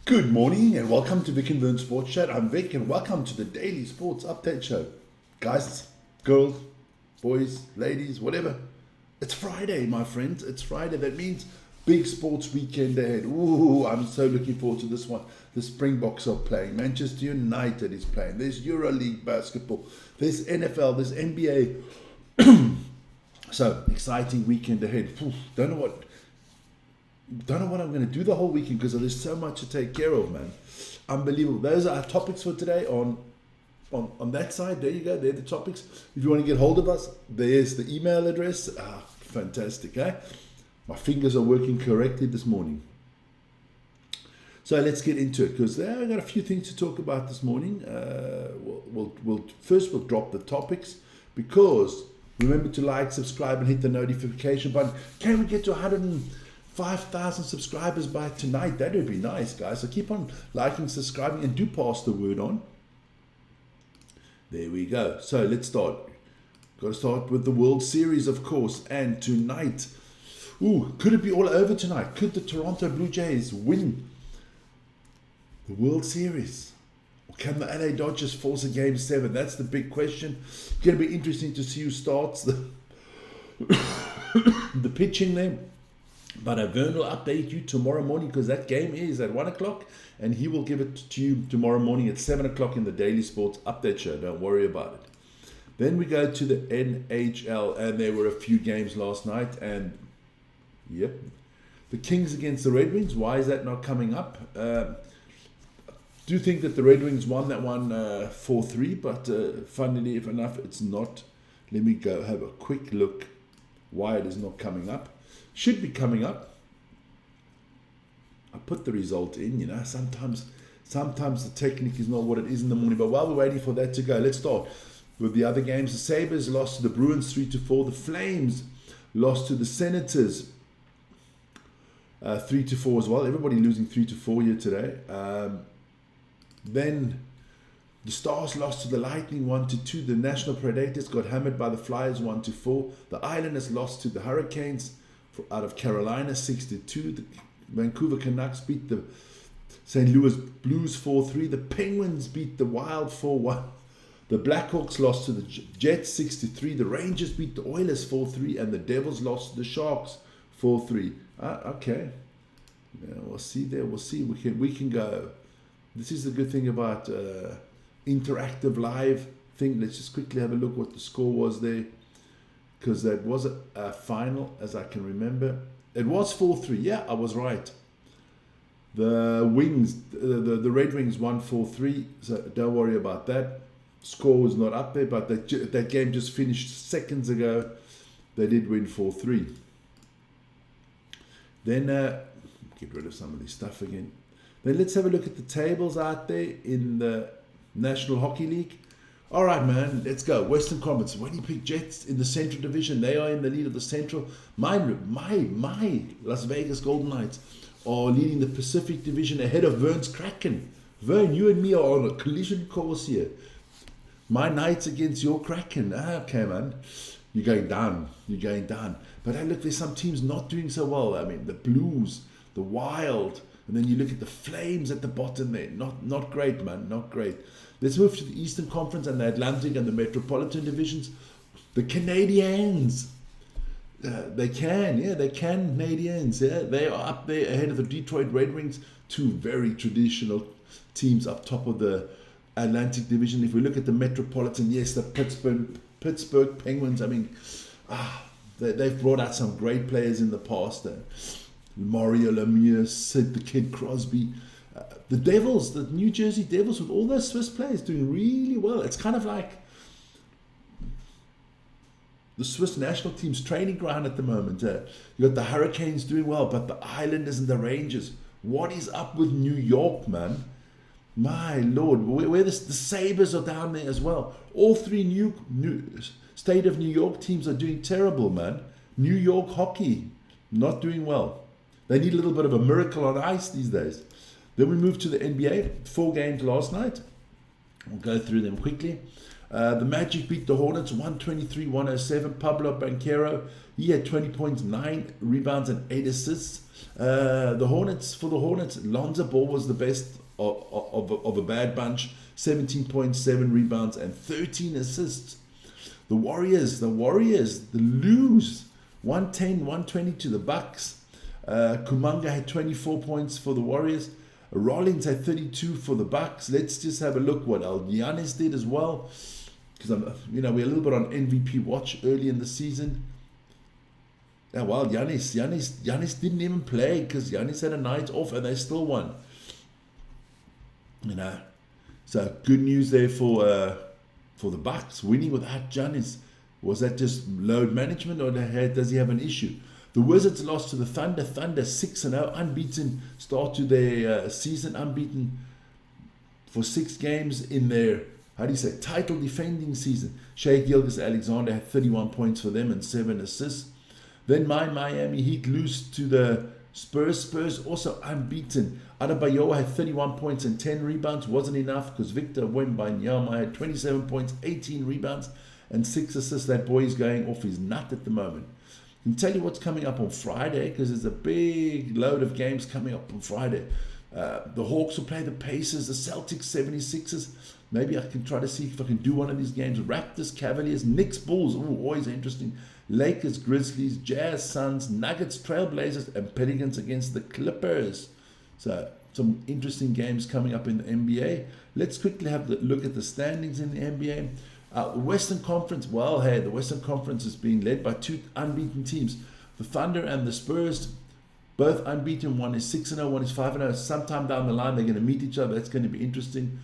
Good morning and welcome to Vic and Vern Sports Chat. I'm Vic and welcome to the Daily Sports Update Show. Guys, girls, boys, ladies, whatever. It's Friday, my friends. It's Friday. That means big sports weekend ahead. Ooh, I'm so looking forward to this one. The Springboks are playing. Manchester United is playing. There's EuroLeague basketball. There's NFL. There's NBA. So, exciting weekend ahead. Don't know what I'm going to do the whole weekend because there's so much to take care of, man. Unbelievable. Those are our topics for today on that side. There you go. They're the topics. If you want to get hold of us, there's the email address. Fantastic, eh? My fingers are working correctly this morning. So let's get into it because I've got a few things to talk about this morning. We'll drop the topics because remember to like, subscribe, and hit the notification button. Can we get to 5,000 subscribers by tonight? That would be nice, guys. So keep on liking, subscribing, and do pass the word on. There we go. So let's start. Got to start with the World Series, of course. And tonight, could it be all over tonight? Could the Toronto Blue Jays win the World Series? Or can the LA Dodgers force a Game 7? That's the big question. It's going to be interesting to see who starts the pitching there. But Vern will update you tomorrow morning because that game is at 1 o'clock and he will give it to you tomorrow morning at 7 o'clock in the Daily Sports Update Show. Don't worry about it. Then we go to the NHL and there were a few games last night and yep, the Kings against the Red Wings. Why is that not coming up? Do think that the Red Wings won that one 4-3, but funnily enough, it's not. Let me go have a quick look why it is not coming up. Should be coming up. I put the result in, sometimes the technique is not what it is in the morning. But while we're waiting for that to go, let's start with the other games. The Sabres lost to the Bruins 3-4. The Flames lost to the Senators 3-4 as well. Everybody losing 3-4 here today. Then the Stars lost to the Lightning 1-2. The National Predators got hammered by the Flyers 1-4. The Islanders lost to the Hurricanes out of Carolina 6-2. The Vancouver Canucks beat the St. Louis Blues 4-3. The Penguins beat the Wild 4-1. The Blackhawks lost to the Jets 6-3. The Rangers beat the Oilers 4-3, and the Devils lost to the Sharks 4-3. Okay, we'll see there. We'll see. We can go. This is the good thing about interactive live thing. Let's just quickly have a look what the score was there. Because that was a final, as I can remember. It was 4-3. Yeah, I was right. The Wings, the Red Wings won 4-3. So don't worry about that. Score was not up there, but that game just finished seconds ago. They did win 4-3. Then, get rid of some of this stuff again. Then let's have a look at the tables out there in the National Hockey League. All right, man, let's go. Western Conference. Winnipeg Jets in the Central Division. They are in the lead of the Central. My Las Vegas Golden Knights are leading the Pacific Division ahead of Vern's Kraken. Vern, you and me are on a collision course here. My Knights against your Kraken. Okay, man. You're going down. But look, there's some teams not doing so well. I mean, the Blues, the Wild, and then you look at the Flames at the bottom there. Not great, man. Not great. Let's move to the Eastern Conference and the Atlantic and the Metropolitan Divisions. The Canadiens. They can, Canadiens. Yeah, they are up there ahead of the Detroit Red Wings. Two very traditional teams up top of the Atlantic Division. If we look at the Metropolitan, yes, the Pittsburgh Penguins. I mean, they've brought out some great players in the past. Mario Lemieux, Sid the Kid Crosby. The Devils, the New Jersey Devils, with all those Swiss players doing really well. It's kind of like the Swiss national team's training ground at the moment. You got the Hurricanes doing well, but the Islanders and the Rangers. What is up with New York, man? My Lord, where the Sabres are down there as well. All three new state of New York teams are doing terrible, man. New York hockey, not doing well. They need a little bit of a miracle on ice these days. Then we move to the NBA. 4 games last night. We'll go through them quickly. The Magic beat the Hornets 123-107. Pablo Banchero, he had 20 points, 9 rebounds, and 8 assists. For the Hornets, Lonzo Ball was the best of a bad bunch. 17.7 rebounds and 13 assists. The Warriors lose 110-120 to the Bucks. Kuminga had 24 points for the Warriors. Rollins had 32 for the Bucks. Let's just have a look what Giannis did as well, because we're a little bit on MVP watch early in the season. Yeah, well, Giannis didn't even play because Giannis had a night off and they still won. So good news there for the Bucks winning without Giannis. Was that just load management, or does he have an issue? The Wizards lost to the Thunder. Thunder 6-0, unbeaten start to their season, unbeaten for 6 games in their, title defending season. Shai Gilgeous-Alexander had 31 points for them and 7 assists. Then my Miami Heat lose to the Spurs. Spurs also unbeaten. Adebayo had 31 points and 10 rebounds. Wasn't enough because Victor Wembanyama had 27 points, 18 rebounds, and 6 assists. That boy is going off his nut at the moment. I can tell you what's coming up on Friday, because there's a big load of games coming up on Friday. The Hawks will play the Pacers, the Celtics, 76ers. Maybe I can try to see if I can do one of these games. Raptors, Cavaliers, Knicks, Bulls. Ooh, always interesting. Lakers, Grizzlies, Jazz, Suns, Nuggets, Trailblazers, and Pelicans against the Clippers. So some interesting games coming up in the NBA. Let's quickly have a look at the standings in the NBA. Western Conference, the Western Conference is being led by 2 unbeaten teams. The Thunder and the Spurs, both unbeaten. One is 6-0, one is 5-0. Sometime down the line, they're going to meet each other. That's going to be interesting.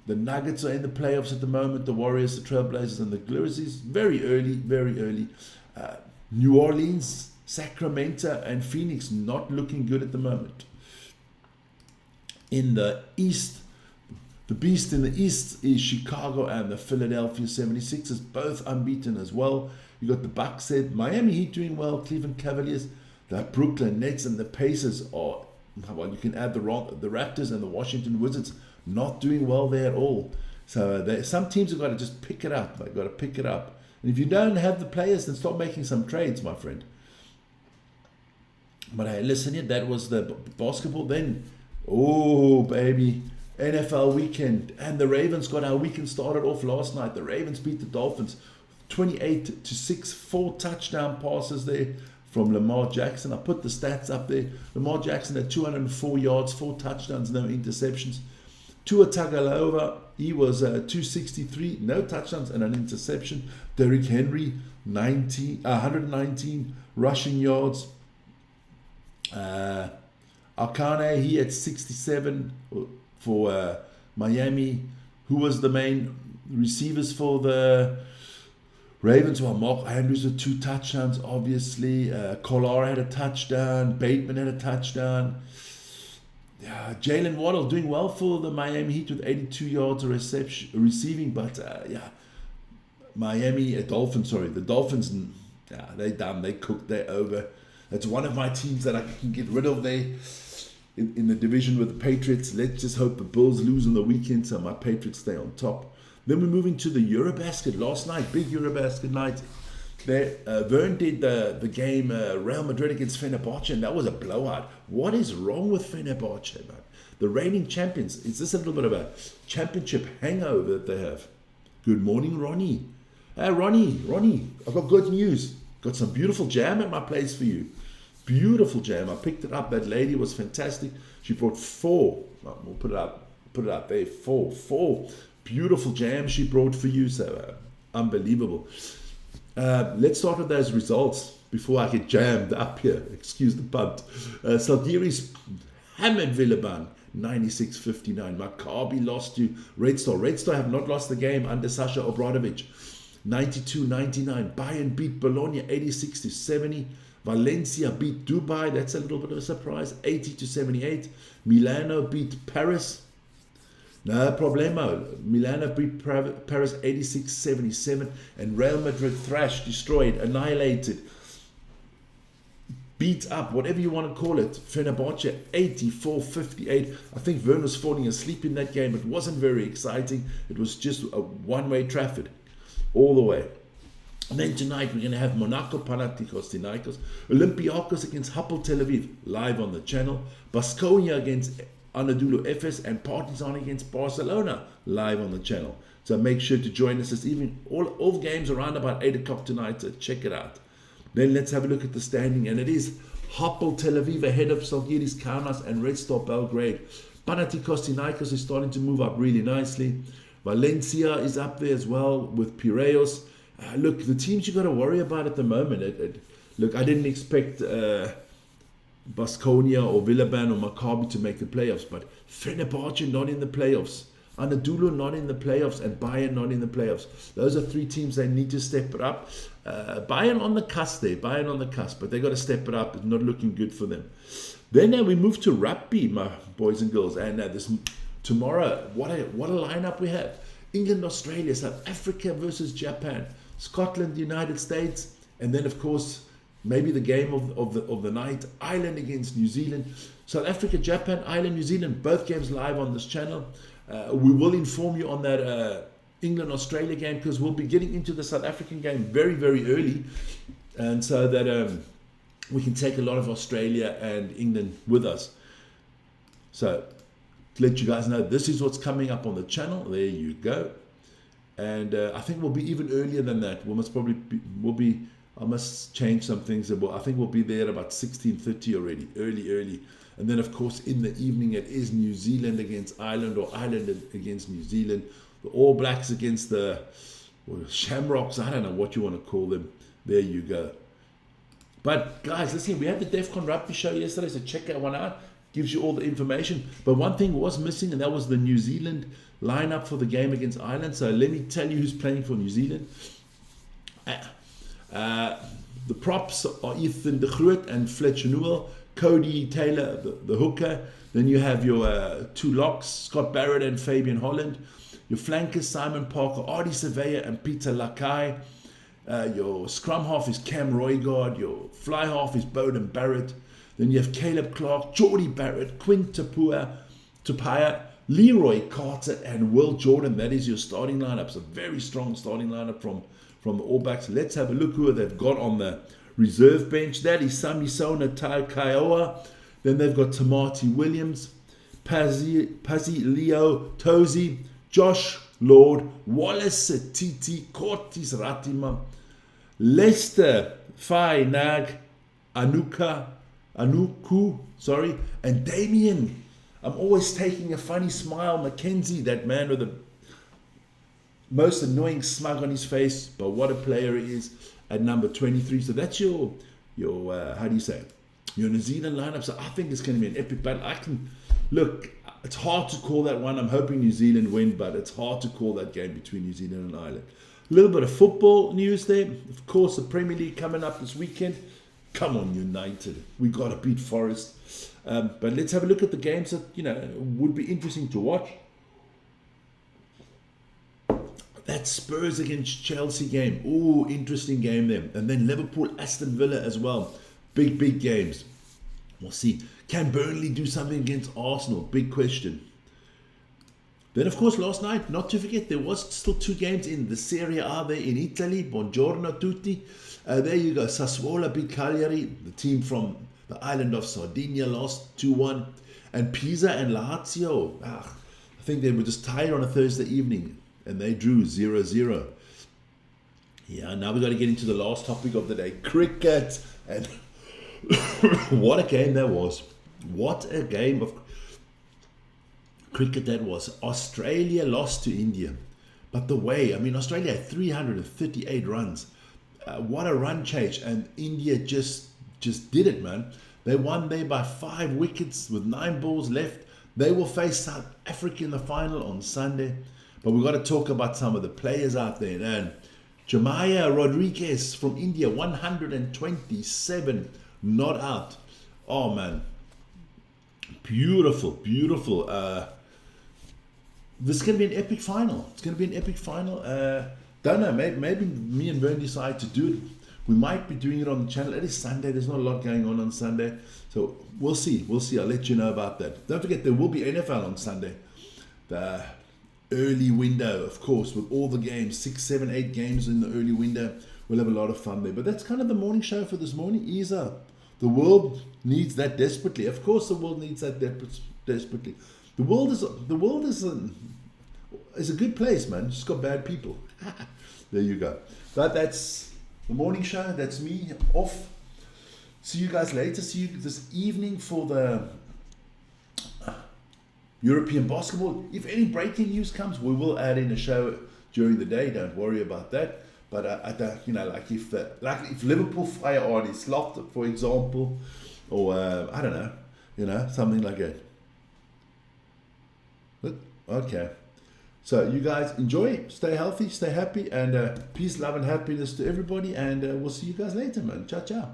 The Nuggets are in the playoffs at the moment. The Warriors, the Trailblazers, and the Grizzlies. Very early. New Orleans, Sacramento, and Phoenix not looking good at the moment. In the East, the beast in the East is Chicago and the Philadelphia 76ers, both unbeaten as well. You got the Bucks there, Miami Heat doing well, Cleveland Cavaliers, the Brooklyn Nets, and the Pacers are, well, you can add the Raptors and the Washington Wizards not doing well there at all. So some teams have got to just pick it up. They've got to pick it up. And if you don't have the players, then start making some trades, my friend. But hey, listen here, that was the basketball. Then, oh baby, NFL weekend, and the Ravens got our weekend started off last night. The Ravens beat the Dolphins 28-6, 4 touchdown passes there from Lamar Jackson. I put the stats up there. Lamar Jackson had 204 yards, 4 touchdowns, no interceptions. Tua Tagovailoa, he was 263, no touchdowns and an interception. Derrick Henry, 119 rushing yards. Akane, he had 67 for Miami. Who was the main receivers for the Ravens? Well, Mark Andrews with 2 touchdowns, obviously. Collar had a touchdown. Bateman had a touchdown. Jalen Waddle doing well for the Miami Heat with 82 yards of receiving, but the Dolphins, they're done, they cooked, they're over. That's one of my teams that I can get rid of there in the division with the Patriots. Let's just hope the Bills lose on the weekend so my Patriots stay on top. Then we're moving to the Eurobasket last night, big Eurobasket night. There, Vern did the game Real Madrid against Fenerbahce, and that was a blowout. What is wrong with Fenerbahce, man? The reigning champions. Is this a little bit of a championship hangover that they have? Good morning, Ronnie. Ronnie, I've got good news. Got some beautiful jam at my place for you. Beautiful jam. I picked it up. That lady was fantastic. She brought 4. We'll put it up there. 4 beautiful jams she brought for you. So unbelievable. Let's start with those results before I get jammed up here. Excuse the punt. Salgiris hammered Villeban 96-59. Maccabi lost to Red Star. Red Star have not lost the game under Sasha Obradovic. 92-99. Bayern beat Bologna 86-70. Valencia beat Dubai. That's a little bit of a surprise. 80-78. Milano beat Paris. No problemo. Milano beat Paris 86-77, and Real Madrid thrashed, destroyed, annihilated beat up, whatever you want to call it. Fenerbahce 84-58. I think Vern was falling asleep in that game. It wasn't very exciting. It was just a one-way traffic all the way. And then tonight we're going to have Monaco, Panathinaikos, Olympiacos against Hapoel Tel Aviv, live on the channel. Baskonia against Anadolu Efes, and Partizan against Barcelona, live on the channel. So make sure to join us this evening. All the games around about 8 o'clock tonight, so check it out. Then let's have a look at the standing, and it is Hapoel Tel Aviv ahead of Zalgiris Kaunas and Red Star Belgrade. Panathinaikos is starting to move up really nicely. Valencia is up there as well with Piraeus. Look, the teams you got to worry about at the moment. Look, I didn't expect Baskonia or Villeurbanne or Maccabi to make the playoffs, but Fenerbahce not in the playoffs. Anadolu not in the playoffs, and Bayern not in the playoffs. Those are three teams they need to step it up. Bayern on the cusp there, but they got to step it up. It's not looking good for them. Then we move to Rugby, my boys and girls, and tomorrow, what a lineup we have. England, Australia, South Africa versus Japan, Scotland, United States, and then of course maybe the game of the night, Ireland against New Zealand. South Africa, Japan, Ireland, New Zealand, both games live on this channel. We will inform you on that England-Australia game, because we'll be getting into the South African game very, very early, and so that we can take a lot of Australia and England with us. So to let you guys know, this is what's coming up on the channel. There you go. And I think we'll be even earlier than that. I must change some things. I think we'll be there at about 16:30 already, early. And then, of course, in the evening, it is New Zealand against Ireland, or Ireland against New Zealand. The All Blacks against the Shamrocks. I don't know what you want to call them. There you go. But, guys, listen, we had the DEFCON Rugby show yesterday, so check that one out. Gives you all the information. But one thing was missing, and that was the New Zealand lineup for the game against Ireland. So let me tell you who's playing for New Zealand. The props are Ethan de Groot and Fletcher Newell. Cody Taylor, the hooker. Then you have your two locks, Scott Barrett and Fabian Holland. Your flankers, Simon Parker, Artie Surveyor and Peter Lakai. Your scrum half is Cam Roygard. Your fly half is Bowden Barrett. Then you have Caleb Clark, Geordie Barrett, Quinn Tupaia, Leroy Carter, and Will Jordan. That is your starting lineup. It's a very strong starting lineup from the All Blacks. Let's have a look who they've got on the reserve bench. That is Sami Sona Kai'oa. Then they've got Tamati Williams, Pazzi Leo Tozy, Josh Lord, Wallace Titi, Cortis Ratima, Lester Fai Nag, Anuku, and Damien. I'm always taking a funny smile. Mackenzie, that man with the most annoying smug on his face, but what a player he is at number 23. So that's your how do you say, your New Zealand lineup. So I think it's going to be an epic battle. Look, it's hard to call that one. I'm hoping New Zealand win, but it's hard to call that game between New Zealand and Ireland. A little bit of football news there. Of course, the Premier League coming up this weekend. Come on, United. We got to beat Forest. But let's have a look at the games that, would be interesting to watch. That Spurs against Chelsea game. Ooh, interesting game there. And then Liverpool, Aston Villa as well. Big games. We'll see. Can Burnley do something against Arsenal? Big question. Then, of course, last night, not to forget, there was still two games in the Serie A there in Italy. Buongiorno tutti. There you go. Sassuolo beat Cagliari. The team from the island of Sardinia lost 2-1. And Pisa and Lazio, I think they were just tired on a Thursday evening. And they drew 0-0. Yeah, now we've got to get into the last topic of the day. Cricket. And what a game that was. What a game of cricket that was. Australia lost to India. But the way, Australia had 338 runs. What a run chase. And India just did it, man. They won there by 5 wickets with 9 balls left. They will face South Africa in the final on Sunday. But we've got to talk about some of the players out there. And Jamaya Rodriguez from India, 127 not out. Oh, man. Beautiful. This is going to be an epic final. Don't know. Maybe me and Vern decide to do it We might be doing it on the channel. It is Sunday. There's not a lot going on Sunday. So we'll see. We'll see. I'll let you know about that. Don't forget, there will be NFL on Sunday. The early window, of course, with all the games, 6, 7, 8 games in the early window. We'll have a lot of fun there. But that's kind of the morning show for this morning. Isa, the world needs that desperately. Of course, the world needs that desperately. The world is a good place, man. It's just got bad people. There you go. But that's the morning show. That's me off. See you guys later. See you this evening for the European basketball. If any breaking news comes, we will add in a show during the day. Don't worry about that. But I don't, like if Liverpool fire on is locked, for example, or I don't know, something like that. But, okay. So you guys enjoy, stay healthy, stay happy, and peace, love, and happiness to everybody. And we'll see you guys later, man. Ciao, ciao.